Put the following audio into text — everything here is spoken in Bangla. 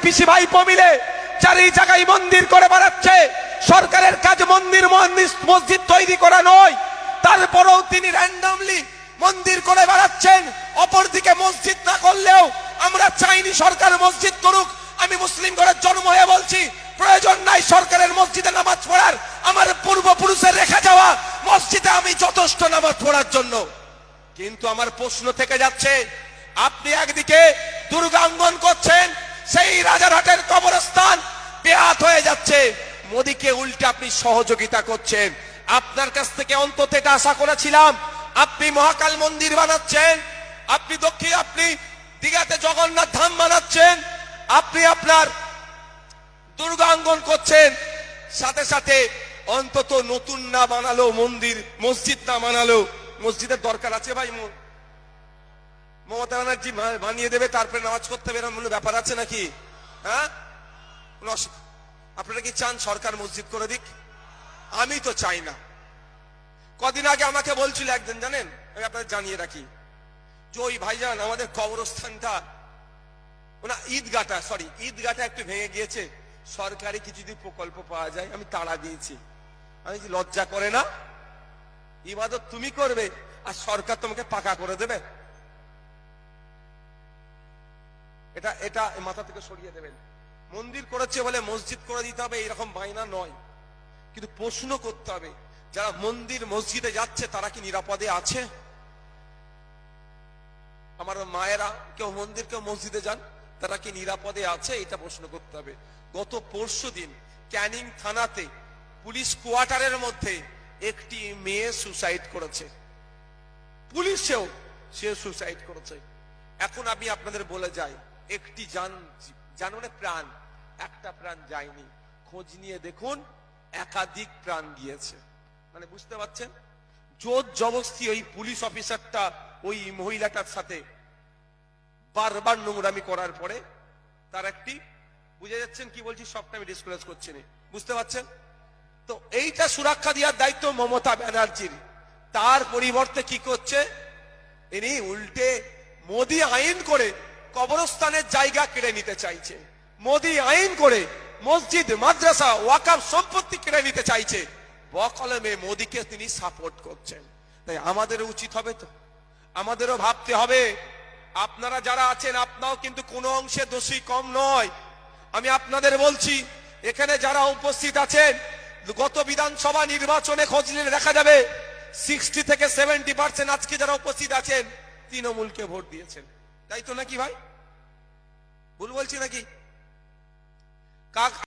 পিসি ভাইপো মিলে চারি জায়গায় মন্দির করে বেড়াচ্ছে। সরকারের কাজ মন্দির মসজিদ তৈরি করা নয়, তারপরেও তিনি র্যান্ডমলি মন্দির করে বেড়াচ্ছেন। অপরদিকে মসজিদ না করলেও আমরা চাইনি সরকার মসজিদ করুক। আমি মুসলিম ঘরের জন্ম হয়ে বলছি, প্রয়োজন নাই সরকারের মসজিদে নামাজ পড়ার। আমার পূর্বপুরুষের রেখে যাওয়া মসজিদে আমি যথেষ্ট নামাজ পড়ার জন্য। কিন্তু আমার প্রশ্ন থেকে যাচ্ছে, আপনি একদিকে দুর্গাঙ্গন করছেন, সেই রাজারহাটের কবরস্থান বেয়াত হয়ে যাচ্ছে, মোদীকে উল্টে আপনি সহযোগিতা করছেন। আপনার কাছ থেকে অন্তত এটা আশা করেছিলাম, আপনি মহাকাল মন্দির বানাচ্ছেন, আপনি দীঘাতে জগন্নাথ ধাম বানাচ্ছেন, আপনি আপনার দুর্গাঙ্গন করছেন, সাথে সাথে অন্তত নতুন না বানালো মন্দির, মসজিদ না বানালো, মসজিদের দরকার আছে ভাই? মমতা ব্যানার্জি বানিয়ে দেবে, তারপরে নামাজ করতে হবে, এরকম ব্যাপার আছে নাকি? হ্যাঁ, আপনারা কি চান সরকার মসজিদ করে দিক? আমি তো চাই না। কদিন আগে আমাকে বলছিল একজন, জানেন, আমি আপনাদের জানিয়ে রাখি, যে ওই ভাইজান আমাদের কবরস্থানটা ঈদগাটা একটু ভেঙে গিয়েছে, সরকারি কিছু যদি প্রকল্প পাওয়া যায় আমি তাড়া দিয়েছি। আমি লজ্জা করে না? ইবাদত তুমি করবে আর সরকার তোমাকে পাকা করে দেবে? এটা মাথা থেকে সরিয়ে দেবেন। মন্দির করেছে বলে মসজিদ করে দিতে হবে এরকম বায়না নয়, কিন্তু প্রশ্ন করতে হবে, যারা মন্দির মসজিদে যাচ্ছে তারা কি নিরাপদে আছে? আমার মায়েরা কেউ মন্দির কেউ মসজিদে যান, তারা কি নিরাপদে আছে? এটা প্রশ্ন করতে হবে। গত পরশুদিন ক্যানিং থানাতে পুলিশ কোয়ার্টারের মধ্যে একটি মেয়ে সুসাইড করেছে, পুলিশেও সে সুসাইড করেছে। এখন আমি আপনাদের বলে যাই, একটি প্রাণ, একটা প্রাণ যায়নি, খোঁজ নিয়ে দেখুন একাধিক প্রাণ গিয়েছে। মানে বুঝতে পারছেন, জোর জবরদস্তি ওই পুলিশ অফিসারটা ওই মহিলাটার সাথে বারবার নোংরামি করার পরে তার একটি, বুঝে যাচ্ছেন কি বলছি, সবটা আমি ডিসক্লোজ করছি না, বুঝতে পারছেন তো? এইটা সুরক্ষা দেওয়ার দায়িত্ব মমতা ব্যানার্জির। তার পরিবর্তে কি করছে, ইনি উল্টে মোদি আইন করে কবরস্থানের জায়গা কেড়ে নিতে চাইছে, মোদি আইন করে মসজিদ মাদ্রাসা ওয়াকফ সম্পত্তি কেড়ে নিতে চাইছে। বকলমে মোদিকে তিনি সাপোর্ট করছেন। তাই আমাদের উচিত হবে, তো আমাদেরও ভাবতে হবে, আপনারা যারা আছেন আপনারাও কিন্তু কোনো অংশে দোষী কম নয়। আমি আপনাদের বলছি, এখানে যারা উপস্থিত আছেন, গত বিধানসভা নির্বাচনে খোঁজ নিলে দেখা যাবে 60 থেকে 70% আজকে যারা উপস্থিত আছেন তৃণমূলকে ভোট দিয়েছেন। তাই তো নাকি ভাই? ভুল বলছি নাকি?